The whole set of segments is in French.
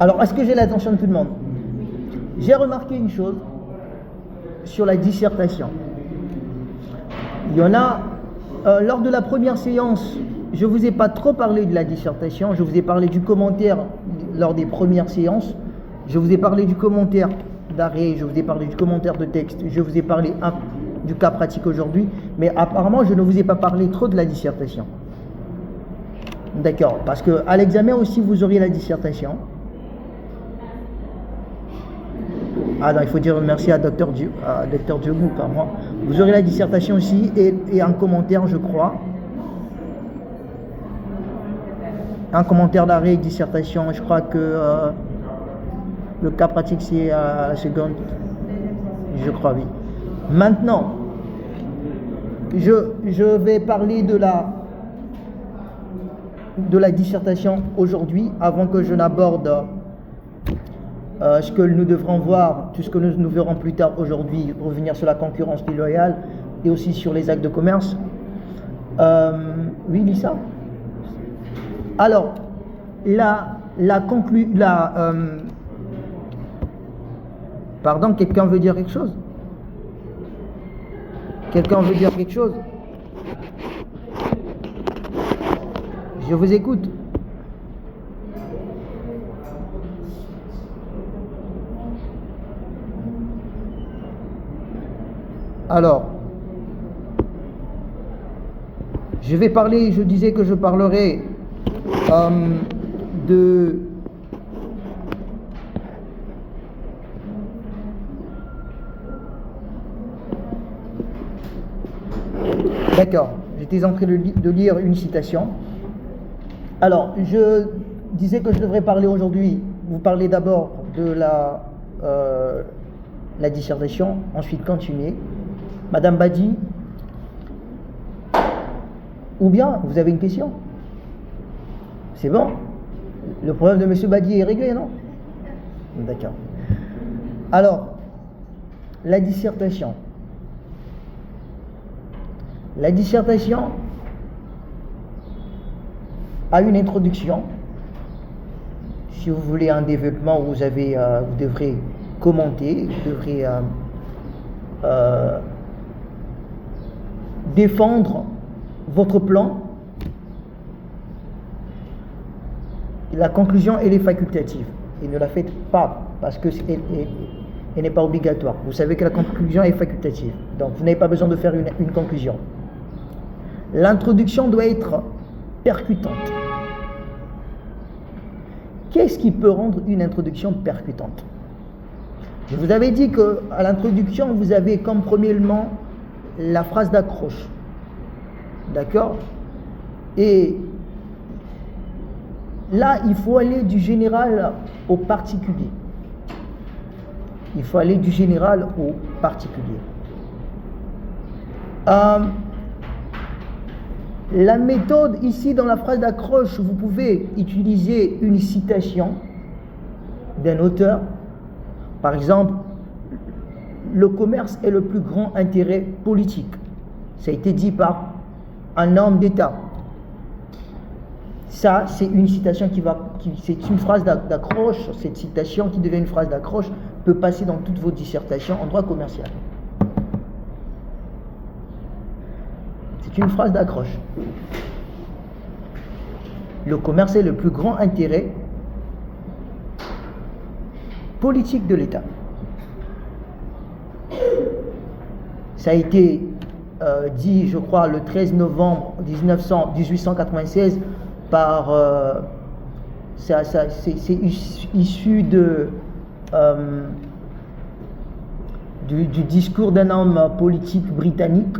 Alors, est-ce que j'ai l'attention de tout le monde? J'ai remarqué une chose sur la dissertation. Il y en a, lors de la première séance, je ne vous ai pas trop parlé de la dissertation, je vous ai parlé du commentaire lors des premières séances, je vous ai parlé du commentaire d'arrêt, je vous ai parlé du commentaire de texte, je vous ai parlé du cas pratique aujourd'hui, mais apparemment je ne vous ai pas parlé trop de la dissertation. D'accord, parce qu'à l'examen aussi vous aurez la dissertation. Ah non, il faut dire merci à Dr Diogou, pas moi. Vous aurez la dissertation aussi et un commentaire, je crois. Un commentaire d'arrêt, dissertation, je crois que le cas pratique c'est à la seconde. Je crois, oui. Maintenant, je vais parler de la dissertation aujourd'hui, avant que je n'aborde ce que nous devrons voir, tout ce que nous verrons plus tard aujourd'hui, revenir sur la concurrence déloyale et aussi sur les actes de commerce. Oui, Lisa. Alors, pardon, quelqu'un veut dire quelque chose? Quelqu'un veut dire quelque chose? Je vous écoute. Alors, je vais parler, je disais que je parlerai D'accord, j'étais en train de lire une citation. Alors, je disais que je devrais parler aujourd'hui, vous parler d'abord de la dissertation, ensuite continuer. Madame Badi, ou bien vous avez une question? C'est bon? Le problème de Monsieur Badi est réglé, non? D'accord. Alors, la dissertation. La dissertation a une introduction. Si vous voulez un développement, vous devrez commenter, vous devrez défendre votre plan. La conclusion, elle est facultative. Et ne la faites pas parce que elle n'est pas obligatoire. Vous savez que la conclusion est facultative. Donc, vous n'avez pas besoin de faire une conclusion. L'introduction doit être percutante. Qu'est-ce qui peut rendre une introduction percutante? Je vous avais dit qu'à l'introduction, vous avez comme premièrement la phrase d'accroche. D'accord? Et là, il faut aller du général au particulier. Il faut aller du général au particulier. La méthode ici dans la phrase d'accroche, vous pouvez utiliser une citation d'un auteur. Par exemple, le commerce est le plus grand intérêt politique. Ça a été dit par un homme d'État. Ça, c'est une citation c'est une phrase d'accroche. Cette citation qui devient une phrase d'accroche peut passer dans toutes vos dissertations en droit commercial. C'est une phrase d'accroche. Le commerce est le plus grand intérêt politique de l'État. Ça a été dit, je crois, le 13 novembre 1896 par... c'est issu du discours d'un homme politique britannique.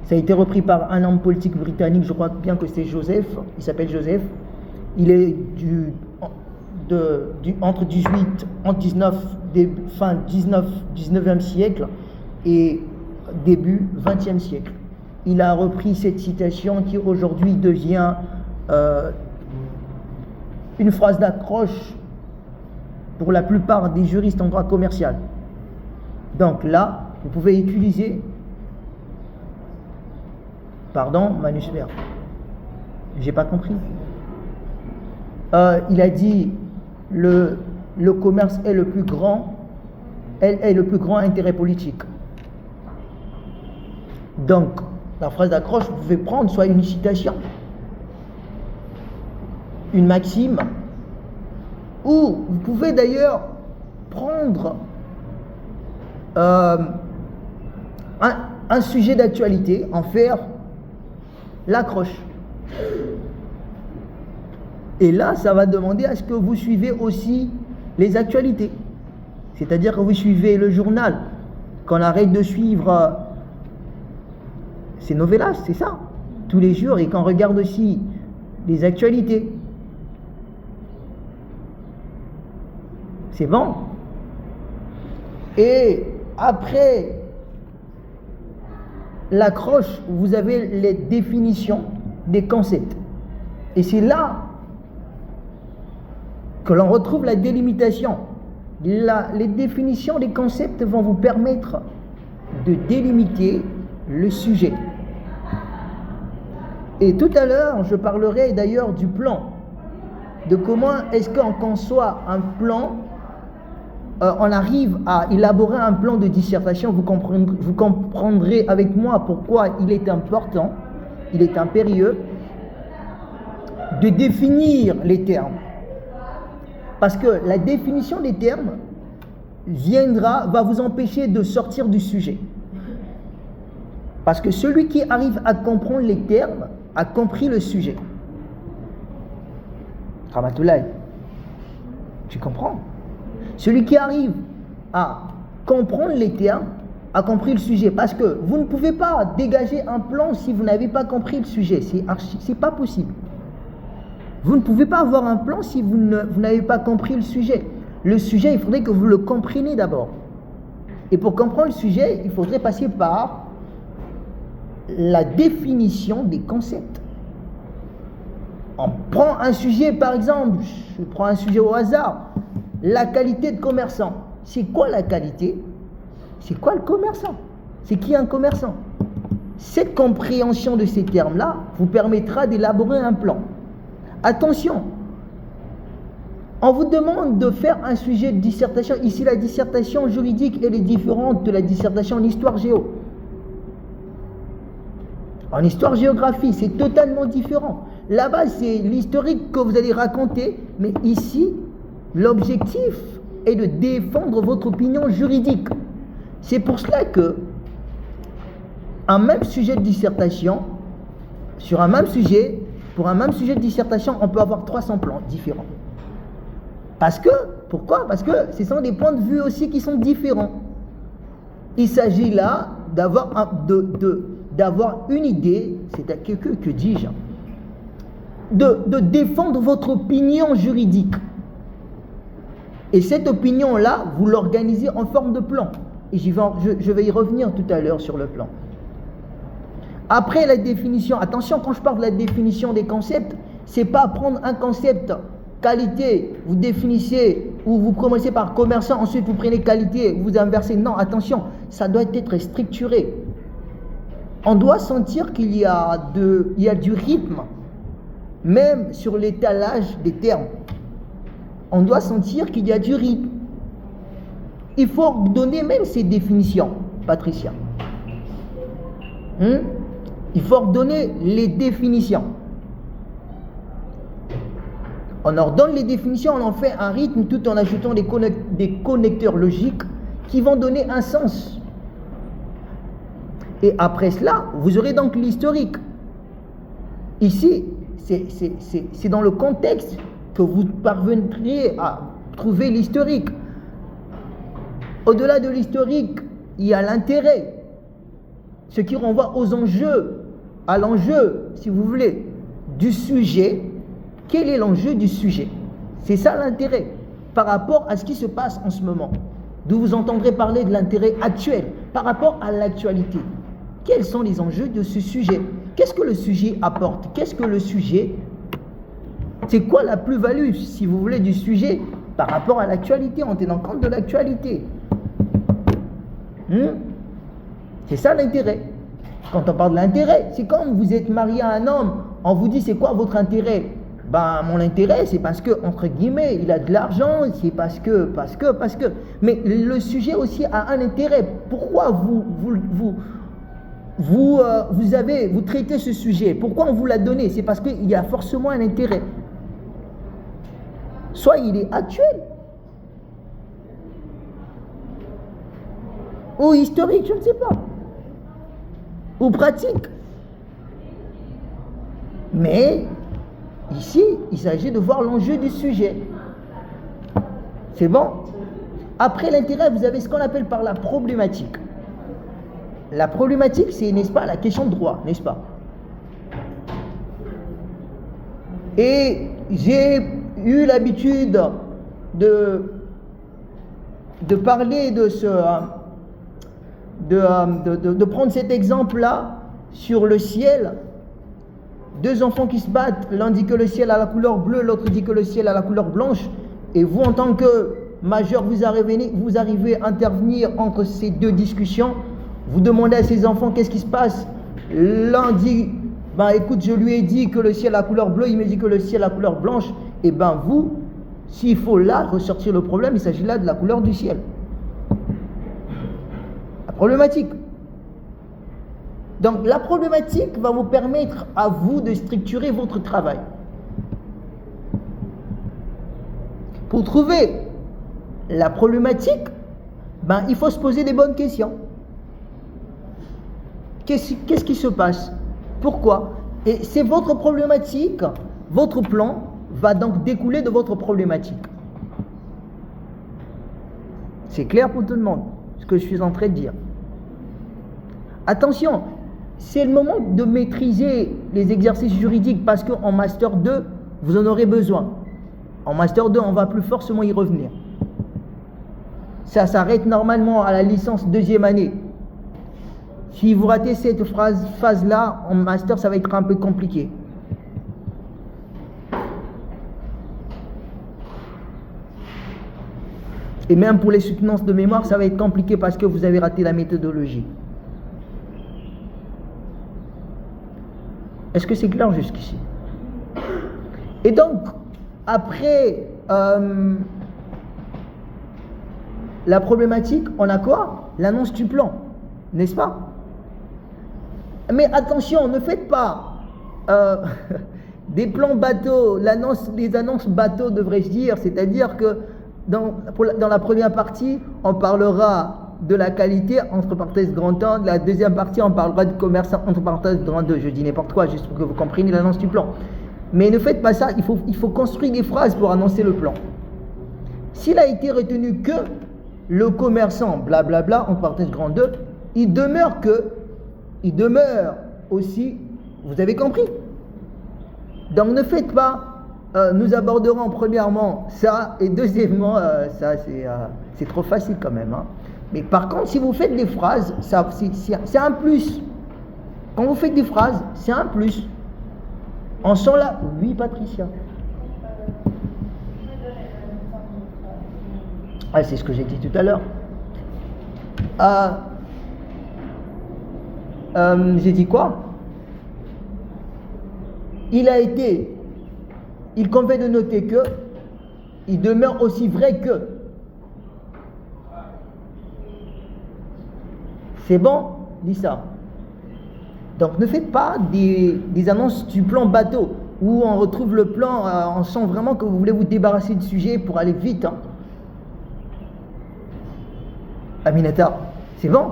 Ça a été repris par un homme politique britannique, je crois bien que c'est Joseph, il s'appelle Joseph. Il est entre 19e siècle et début 20e siècle. Il a repris cette citation qui aujourd'hui devient une phrase d'accroche pour la plupart des juristes en droit commercial. Donc là, vous pouvez utiliser... Pardon, manuscrit. J'ai pas compris. Il a dit le commerce est le plus grand, est le plus grand intérêt politique. Donc, la phrase d'accroche, vous pouvez prendre soit une citation, une maxime, ou vous pouvez d'ailleurs prendre un sujet d'actualité, en faire l'accroche. Et là, ça va demander à ce que vous suivez aussi les actualités. C'est-à-dire que vous suivez le journal, qu'on arrête de suivre ces novellas, c'est ça, tous les jours, et qu'on regarde aussi les actualités. C'est bon. Et après l'accroche, vous avez les définitions des concepts. Et c'est là que l'on retrouve la délimitation. Les définitions des concepts vont vous permettre de délimiter le sujet. Et tout à l'heure, je parlerai d'ailleurs du plan, de comment est-ce qu'on conçoit un plan, on arrive à élaborer un plan de dissertation. Vous comprendrez avec moi pourquoi il est important, il est impérieux de définir les termes. Parce que la définition des termes va vous empêcher de sortir du sujet. Parce que celui qui arrive à comprendre les termes a compris le sujet. Ramatoulaye, tu comprends? Celui qui arrive à comprendre les termes a compris le sujet. Parce que vous ne pouvez pas dégager un plan si vous n'avez pas compris le sujet. C'est pas possible. Vous ne pouvez pas avoir un plan si vous n'avez pas compris le sujet. Le sujet, il faudrait que vous le compreniez d'abord. Et pour comprendre le sujet, il faudrait passer par la définition des concepts. On prend un sujet, par exemple, je prends un sujet au hasard, la qualité de commerçant. C'est quoi la qualité? C'est quoi le commerçant? C'est qui un commerçant? Cette compréhension de ces termes-là vous permettra d'élaborer un plan. Attention, on vous demande de faire un sujet de dissertation. Ici, la dissertation juridique, elle est différente de la dissertation en histoire géo. En histoire-géographie, c'est totalement différent. Là-bas, c'est l'historique que vous allez raconter, mais ici, l'objectif est de défendre votre opinion juridique. C'est pour cela que un même sujet de dissertation, sur un même sujet, pour un même sujet de dissertation, on peut avoir 300 plans différents. Pourquoi? Parce que ce sont des points de vue aussi qui sont différents. Il s'agit là d'avoir une idée, que dis-je, de défendre votre opinion juridique. Et cette opinion-là, vous l'organisez en forme de plan. Et je vais y revenir tout à l'heure sur le plan. Après la définition, attention, quand je parle de la définition des concepts, c'est pas prendre un concept qualité, vous définissez ou vous commencez par commerçant, ensuite vous prenez qualité, vous inversez. Non, attention, ça doit être structuré. On doit sentir qu'il y a du rythme, même sur l'étalage des termes. On doit sentir qu'il y a du rythme. Il faut donner même ces définitions, Patricia. Il faut ordonner les définitions. On ordonne les définitions, on en fait un rythme tout en ajoutant des connecteurs logiques qui vont donner un sens. Et après cela, vous aurez donc l'historique. Ici, c'est dans le contexte que vous parviendrez à trouver l'historique. Au-delà de l'historique, il y a l'intérêt. Ce qui renvoie aux enjeux, à l'enjeu, si vous voulez, du sujet. Quel est l'enjeu du sujet? C'est ça l'intérêt, par rapport à ce qui se passe en ce moment. D'où vous entendrez parler de l'intérêt actuel, par rapport à l'actualité. Quels sont les enjeux de ce sujet? Qu'est-ce que le sujet apporte? Qu'est-ce que le sujet... C'est quoi la plus-value, si vous voulez, du sujet par rapport à l'actualité, en tenant compte de l'actualité? C'est ça l'intérêt. Quand on parle de l'intérêt, c'est comme vous êtes marié à un homme, on vous dit c'est quoi votre intérêt? Ben, mon intérêt, c'est parce que, entre guillemets, il a de l'argent, c'est parce que. Mais le sujet aussi a un intérêt. Pourquoi vous traitez ce sujet? Pourquoi on vous l'a donné? C'est parce qu'il y a forcément un intérêt. Soit il est actuel, ou historique, je ne sais pas, ou pratique. Mais ici, il s'agit de voir l'enjeu du sujet. C'est bon? Après l'intérêt, vous avez ce qu'on appelle par la problématique. La problématique, c'est, n'est-ce pas, la question de droit, n'est-ce pas? Et j'ai eu l'habitude de parler de prendre cet exemple-là sur le ciel. Deux enfants qui se battent, l'un dit que le ciel a la couleur bleue, l'autre dit que le ciel a la couleur blanche. Et vous, en tant que majeur, vous arrivez à intervenir entre ces deux discussions. Vous demandez à ces enfants qu'est-ce qui se passe. L'un dit, écoute, je lui ai dit que le ciel a la couleur bleue, il me dit que le ciel a la couleur blanche. Et vous, s'il faut là ressortir le problème, il s'agit là de la couleur du ciel. La problématique. Donc la problématique va vous permettre à vous de structurer votre travail. Pour trouver la problématique, il faut se poser des bonnes questions. Qu'est-ce qui se passe? Pourquoi? Et c'est votre problématique, votre plan va donc découler de votre problématique. C'est clair pour tout le monde, ce que je suis en train de dire. Attention, c'est le moment de maîtriser les exercices juridiques parce qu'en Master 2, vous en aurez besoin. En Master 2, on va plus forcément y revenir. Ça s'arrête normalement à la licence deuxième année. Si vous ratez cette phase-là, en Master, ça va être un peu compliqué. Et même pour les soutenances de mémoire, ça va être compliqué parce que vous avez raté la méthodologie. Est-ce que c'est clair jusqu'ici? Et donc, après la problématique, on a quoi? L'annonce du plan, n'est-ce pas? Mais attention, ne faites pas des plans bateaux, les annonces bateaux devrais-je dire, c'est-à-dire que dans la première partie, on parlera de la qualité, entre parenthèses grand 1, la deuxième partie, on parlera du commerce, entre parenthèses grand 2, je dis n'importe quoi, juste pour que vous compreniez l'annonce du plan. Mais ne faites pas ça, il faut construire des phrases pour annoncer le plan. S'il a été retenu que le commerçant, blablabla, entre parenthèses grand 2, il demeure aussi, vous avez compris? Donc ne faites pas, nous aborderons premièrement ça, et deuxièmement, ça c'est trop facile quand même. Hein. Mais par contre, si vous faites des phrases, c'est un plus. Quand vous faites des phrases, c'est un plus. En sent là, oui Patricia. C'est ce que j'ai dit tout à l'heure. J'ai dit quoi? Il convient de noter que il demeure aussi vrai que. C'est bon? Dis ça. Donc ne faites pas des annonces du plan bateau où on retrouve le plan, on sent vraiment que vous voulez vous débarrasser du sujet pour aller vite. Hein. Aminata, c'est bon?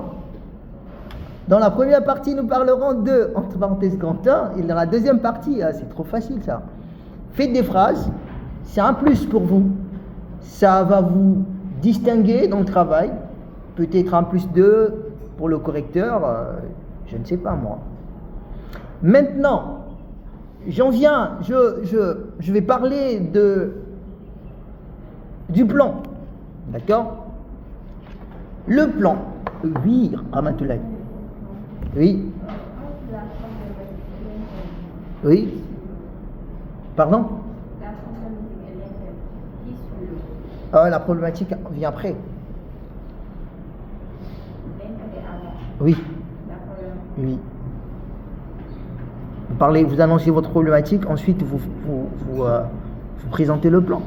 Dans la première partie, nous parlerons de, entre parenthèses, grand 1, et dans la deuxième partie, c'est trop facile ça. Faites des phrases, c'est un plus pour vous. Ça va vous distinguer dans le travail. Peut-être un plus 2 pour le correcteur, je ne sais pas moi. Maintenant, j'en viens, je vais parler du plan. D'accord? Le plan. Oui, Ramatoulaye. Oui. Oui. Pardon? La problématique vient après. Oui. Oui. vous annoncez votre problématique, ensuite vous présentez le plan.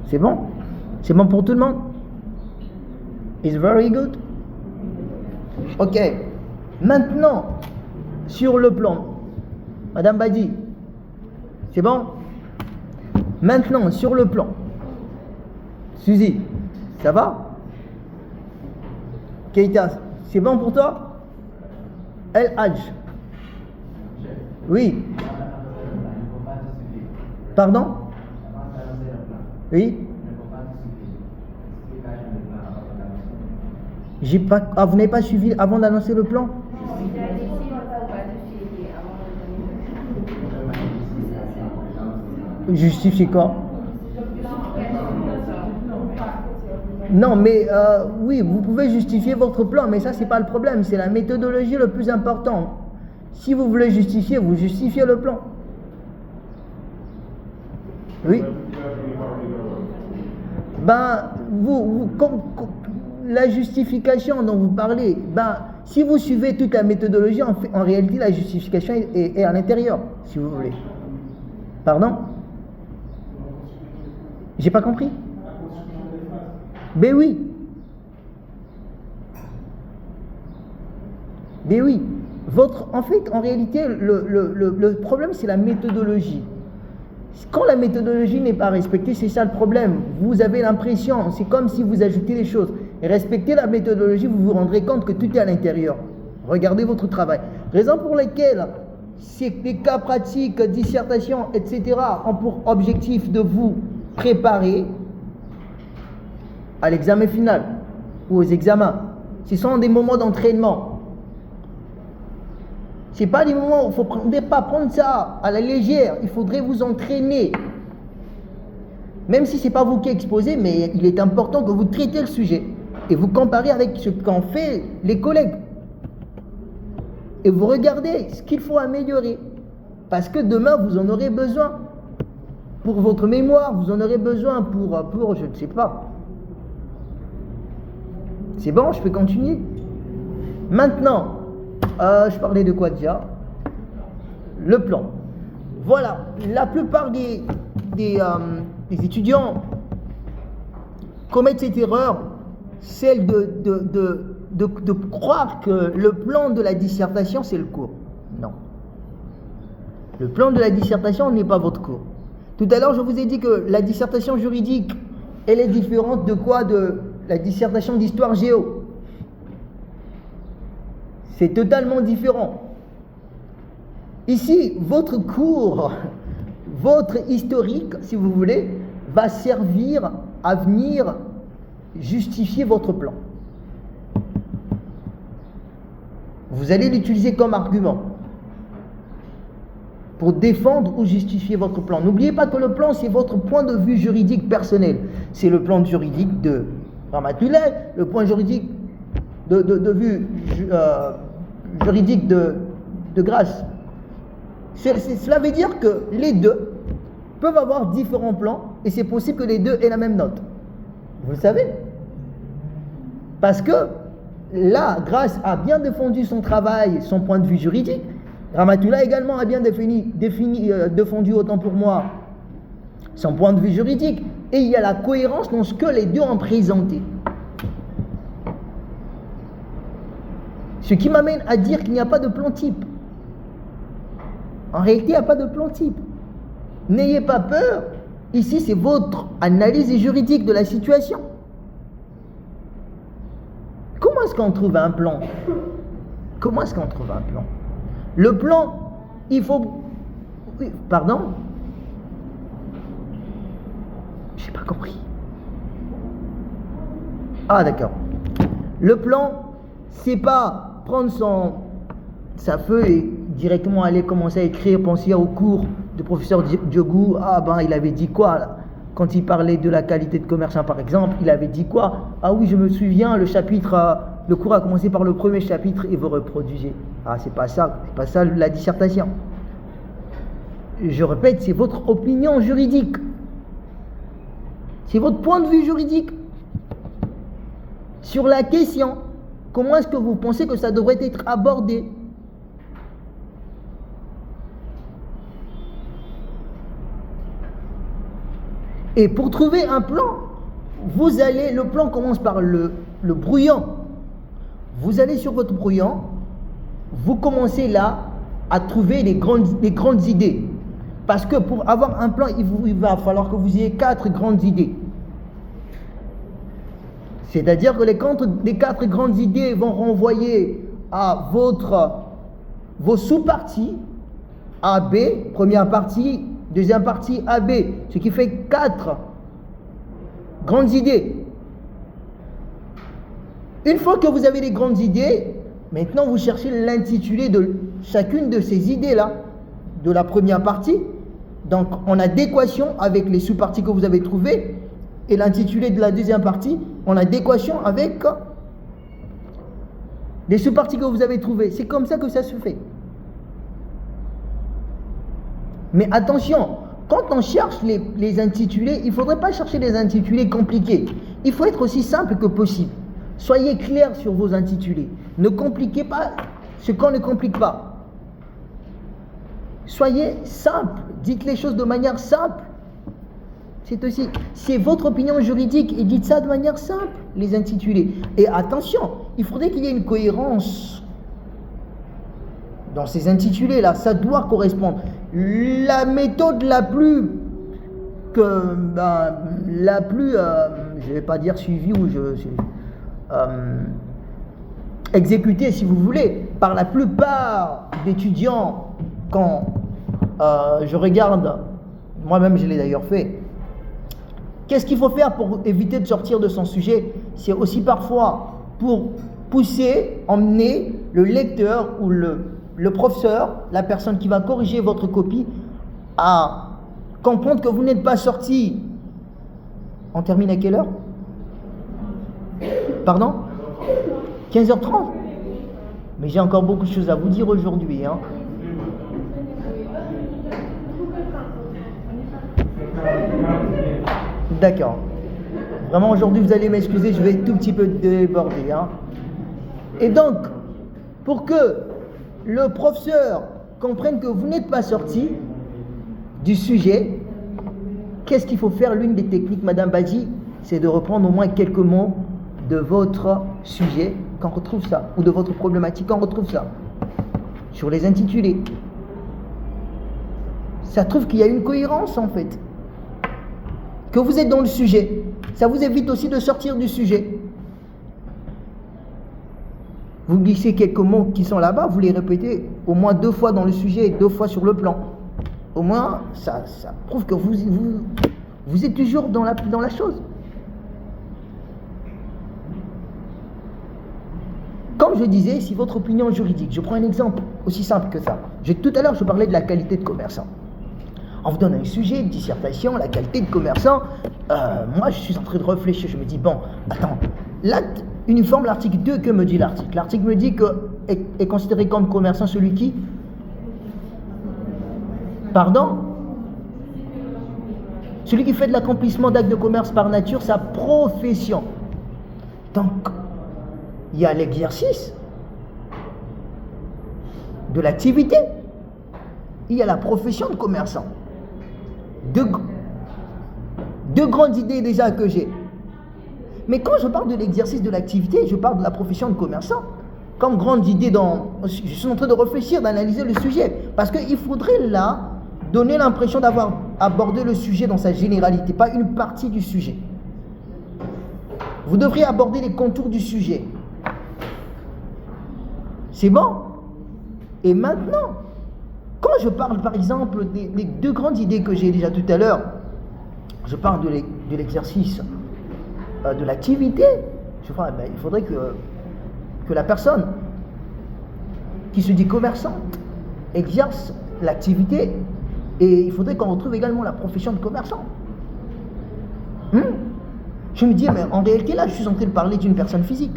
C'est bon? C'est bon pour tout le monde? It's very good. Ok. Maintenant, sur le plan, Madame Badi, c'est bon? Maintenant, sur le plan, Suzy, ça va? Keita, c'est bon pour toi? El Hadj. Oui. Pardon? Oui. J'ai pas. Ah, vous n'avez pas suivi avant d'annoncer le plan? Justifier quoi? Non, mais oui, vous pouvez justifier votre plan, mais ça, c'est pas le problème. C'est la méthodologie le plus important. Si vous voulez justifier, vous justifiez le plan. Oui. Ben, la justification dont vous parlez, ben, si vous suivez toute la méthodologie, en réalité, la justification est à l'intérieur, si vous voulez. Pardon? J'ai pas compris. Ben oui. Ben oui. En fait, en réalité, le problème, c'est la méthodologie. Quand la méthodologie n'est pas respectée, c'est ça le problème. Vous avez l'impression, c'est comme si vous ajoutez les choses. Et respectez la méthodologie, vous vous rendrez compte que tout est à l'intérieur. Regardez votre travail. Raison pour laquelle des cas pratiques, dissertations, etc. ont pour objectif de vous préparer à l'examen final ou aux examens. Ce sont des moments d'entraînement. Ce n'est pas des moments où il ne faut pas prendre ça à la légère. Il faudrait vous entraîner. Même si ce n'est pas vous qui exposez, mais il est important que vous traitez le sujet et vous comparez avec ce qu'ont fait les collègues. Et vous regardez ce qu'il faut améliorer. Parce que demain, vous en aurez besoin. Pour votre mémoire, vous en aurez besoin pour je ne sais pas. C'est bon, je peux continuer. Maintenant, je parlais de quoi déjà? Le plan. Voilà, la plupart des étudiants commettent cette erreur, celle de croire que le plan de la dissertation, c'est le cours. Non. Le plan de la dissertation n'est pas votre cours. Tout à l'heure, je vous ai dit que la dissertation juridique, elle est différente de quoi? De la dissertation d'histoire géo. C'est totalement différent. Ici, votre cours, votre historique, si vous voulez, va servir à venir justifier votre plan. Vous allez l'utiliser comme argument pour défendre ou justifier votre plan. N'oubliez pas que le plan, c'est votre point de vue juridique personnel. C'est le plan juridique de Ramatoulaye, le point juridique de vue juridique de Grâce. Cela veut dire que les deux peuvent avoir différents plans et c'est possible que les deux aient la même note. Vous le savez? Parce que là, Grâce a bien défendu son travail, son point de vue juridique. Ramatoulaye également a bien défendu autant pour moi son point de vue juridique. Et il y a la cohérence dans ce que les deux ont présenté. Ce qui m'amène à dire qu'il n'y a pas de plan type. En réalité, il n'y a pas de plan type. N'ayez pas peur. Ici, c'est votre analyse juridique de la situation. Comment est-ce qu'on trouve un plan? Comment est-ce qu'on trouve un plan? Le plan, il faut... Oui, pardon? J'ai pas compris. Ah, d'accord. Le plan, c'est pas prendre sa feuille et directement aller commencer à écrire, penser au cours de professeur Diogou. Ah ben, il avait dit quoi là? Quand il parlait de la qualité de commerçant par exemple, il avait dit quoi? Ah oui, je me souviens, le cours a commencé par le premier chapitre et vous reproduisez. Ah, c'est pas ça la dissertation. Je répète, c'est votre opinion juridique. C'est votre point de vue juridique sur la question. Comment est-ce que vous pensez que ça devrait être abordé? Et pour trouver un plan, le plan commence par le brouillon. Vous allez sur votre brouillon, vous commencez là à trouver les grandes idées. Parce que pour avoir un plan, il va falloir que vous ayez 4 grandes idées. C'est-à-dire que les 4 grandes idées vont renvoyer à vos sous-parties, A, B, première partie, deuxième partie, A, B, ce qui fait 4 grandes idées. Une fois que vous avez les grandes idées, maintenant vous cherchez l'intitulé de chacune de ces idées-là, de la première partie, donc en adéquation avec les sous-parties que vous avez trouvées, et l'intitulé de la deuxième partie en adéquation avec les sous-parties que vous avez trouvées. C'est comme ça que ça se fait. Mais attention, quand on cherche les intitulés, il ne faudrait pas chercher des intitulés compliqués. Il faut être aussi simple que possible. Soyez clair sur vos intitulés. Ne compliquez pas ce qu'on ne complique pas. Soyez simple. Dites les choses de manière simple. C'est votre opinion juridique et dites ça de manière simple, les intitulés. Et attention, il faudrait qu'il y ait une cohérence dans ces intitulés-là. Ça doit correspondre. La méthode la plus, je ne vais pas dire suivie ou exécutée, si vous voulez, par la plupart d'étudiants quand je regarde, moi-même je l'ai d'ailleurs fait. Qu'est-ce qu'il faut faire pour éviter de sortir de son sujet? C'est aussi parfois pour pousser, emmener le lecteur ou le professeur, la personne qui va corriger votre copie, à comprendre que vous n'êtes pas sorti. On termine à quelle heure? Pardon? 15h30? Mais j'ai encore beaucoup de choses à vous dire aujourd'hui, hein. D'accord. Vraiment, aujourd'hui, vous allez m'excuser, je vais tout petit peu déborder, hein. Et donc, pour que le professeur comprenne que vous n'êtes pas sorti du sujet, qu'est-ce qu'il faut faire? L'une des techniques, Madame Badji, c'est de reprendre au moins quelques mots de votre sujet, qu'on retrouve ça, ou de votre problématique, qu'on retrouve ça, sur les intitulés. Ça trouve qu'il y a une cohérence, en fait. Que vous êtes dans le sujet. Ça vous évite aussi de sortir du sujet. Vous glissez quelques mots qui sont là-bas, vous les répétez au moins 2 fois dans le sujet et 2 fois sur le plan. Au moins, ça prouve que vous êtes toujours dans la chose. Comme je disais, si votre opinion juridique, je prends un exemple aussi simple que ça. Tout à l'heure, je parlais de la qualité de commerçant. On vous donne un sujet, une dissertation, la qualité de commerçant. Moi, je suis en train de réfléchir. Je me dis, bon, attends, l'acte uniforme, l'article 2, que me dit l'article? L'article me dit que est considéré comme commerçant celui qui... Pardon? Celui qui fait de l'accomplissement d'actes de commerce par nature, sa profession. Donc, il y a l'exercice de l'activité. Il y a la profession de commerçant. Deux grandes idées déjà que j'ai. Mais quand je parle de l'exercice de l'activité, je parle de la profession de commerçant. Comme grande idée je suis en train de réfléchir, d'analyser le sujet. Parce qu'il faudrait là donner l'impression d'avoir abordé le sujet dans sa généralité, pas une partie du sujet. Vous devriez aborder les contours du sujet. C'est bon? Et maintenant, quand je parle par exemple des 2 grandes idées que j'ai déjà tout à l'heure, je parle de l'exercice de l'activité, il faudrait que la personne qui se dit commerçante exerce l'activité, et il faudrait qu'on retrouve également la profession de commerçant. Je me dis, mais en réalité là, je suis en train de parler d'une personne physique.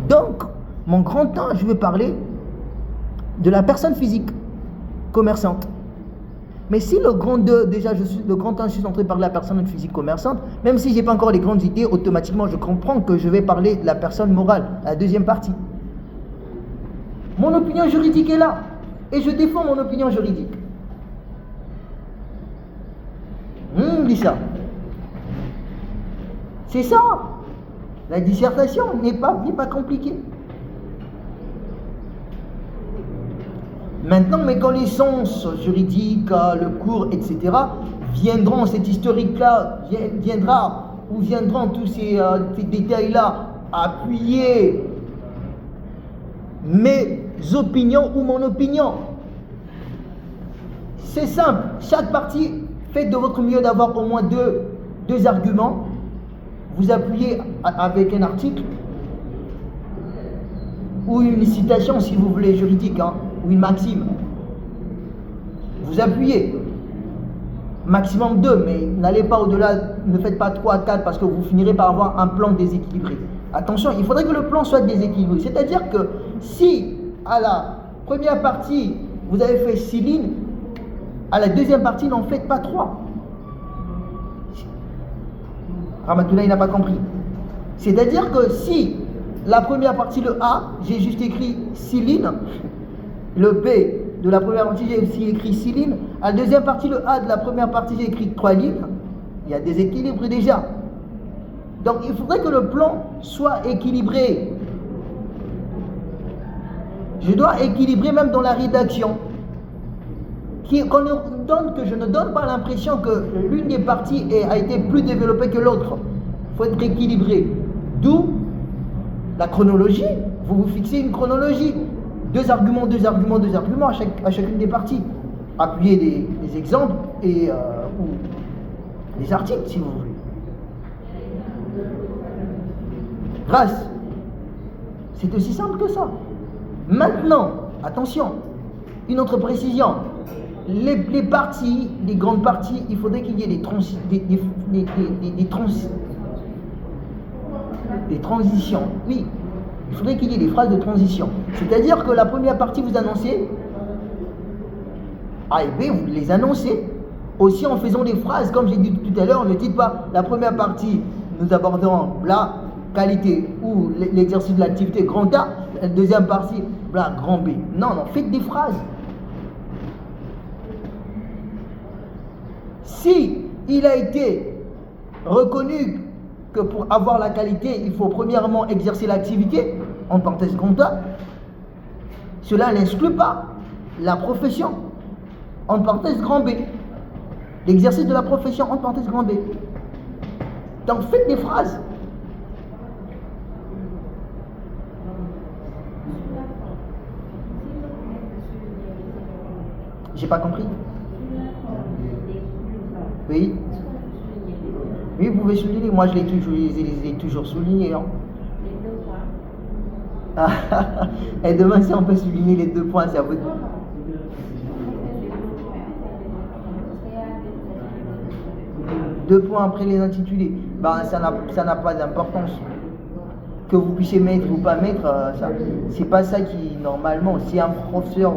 Donc, mon grand temps, je vais parler de la personne physique commerçante. Mais si le grand 2, déjà, le grand 1, je suis en train de parler de la personne physique commerçante, même si je n'ai pas encore les grandes idées, automatiquement, je comprends que je vais parler de la personne morale, la deuxième partie. Mon opinion juridique est là, et je défends mon opinion juridique. me dit ça? C'est ça. La dissertation n'est pas compliquée. Maintenant, mes connaissances juridiques, le cours, etc., viendront, cet historique-là viendront tous ces détails-là appuyer mes opinions ou mon opinion. C'est simple. Chaque partie, faites de votre mieux d'avoir au moins deux arguments. Vous appuyez avec un article ou une citation, si vous voulez, juridique, ou une maxime. Vous appuyez. Maximum 2, mais n'allez pas au-delà, ne faites pas 3, 4, parce que vous finirez par avoir un plan déséquilibré. Attention, il faudrait que le plan soit déséquilibré. C'est-à-dire que si, à la première partie, vous avez fait 6 lignes, à la deuxième partie, n'en faites pas 3. Ramatoulaye n'a pas compris. C'est-à-dire que si, la première partie, le A, j'ai juste écrit 6 lignes, le B de la première partie, j'ai aussi écrit 6 lignes, à la deuxième partie, le A de la première partie, j'ai écrit 3 lignes, il y a des équilibres déjà. Donc il faudrait que le plan soit équilibré. Je dois équilibrer même dans la rédaction. Que je ne donne pas l'impression que l'une des parties a été plus développée que l'autre. Il faut être équilibré. D'où la chronologie. Vous vous fixez une chronologie. 2 arguments à chacune des parties. Appuyez des exemples ou des articles si vous voulez. Grâce. C'est aussi simple que ça. Maintenant, attention, une autre précision. Les parties, les grandes parties, il faudrait qu'il y ait des transitions. Oui, il faudrait qu'il y ait des phrases de transition. C'est-à-dire que la première partie, vous annoncez A et B, vous les annoncez. Aussi en faisant des phrases, comme j'ai dit tout à l'heure, ne dites pas la première partie, nous abordons la qualité ou l'exercice de l'activité grand A, la deuxième partie, là, grand B. Non, faites des phrases. Si il a été reconnu que pour avoir la qualité, il faut premièrement exercer l'activité, en parenthèse grand A, cela n'exclut pas la profession, en parenthèse grand B. L'exercice de la profession, en parenthèse grand B. Donc faites des phrases. J'ai pas compris. Oui. Oui, vous pouvez souligner. Moi, je les ai toujours soulignés. Et demain, si on peut souligner les 2 points, c'est à vous. 2 points après les intitulés. Ça n'a pas d'importance. Que vous puissiez mettre ou pas mettre, c'est pas ça qui, normalement, si un professeur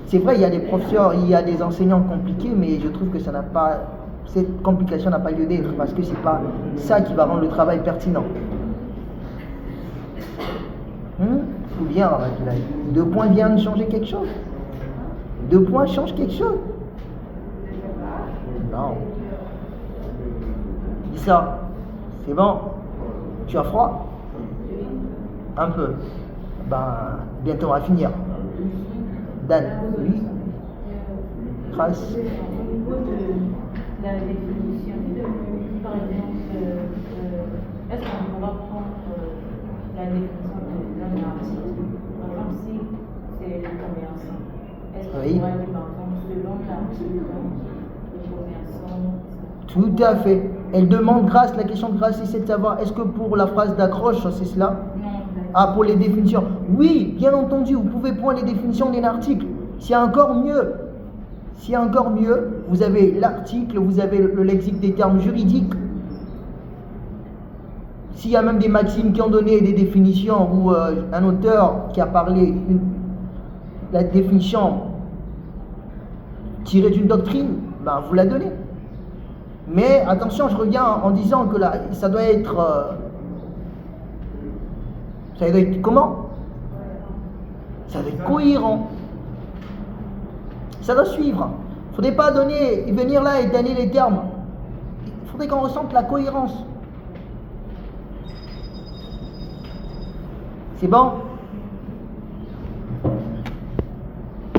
c'est vrai, il y a des professeurs, il y a des enseignants compliqués, mais je trouve que cette complication n'a pas lieu d'être, parce que c'est pas ça qui va rendre le travail pertinent. Ou bien, 2 points viennent changer quelque chose. 2 points changent quelque chose. Non. Dis ça. C'est bon. Tu as froid? Un peu. Bientôt on va finir. Dan, oui. Trace. Au niveau de la définition, par exemple, est-ce qu'on pourra prendre la définition d'un article? Par exemple, si c'est le commerçant, est-ce qu'on pourra dire, par exemple, selon l'article, le commerçant? Tout à fait. Elle demande grâce, la question de grâce, c'est de savoir, est-ce que pour la phrase d'accroche, c'est cela? Non. Pour les définitions. Oui, bien entendu, vous pouvez prendre les définitions d'un article. S'il y a encore mieux, vous avez l'article, vous avez le lexique des termes juridiques. S'il y a même des maximes qui ont donné des définitions, ou un auteur qui a parlé la définition tirée d'une doctrine, vous la donnez. Mais attention, je reviens en disant que ça doit être comment? Ça doit être cohérent. Ça doit suivre. Il ne faudrait pas venir là et donner les termes. faudrait qu'on ressente la cohérence. C'est bon?